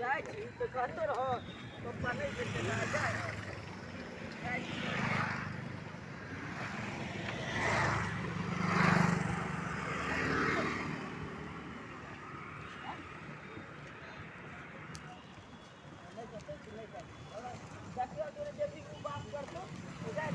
जाइ छी तऽ कहते रहो पप्पा नहीं देते ना जाए देखियो जो जब भी बात करतो तो जाए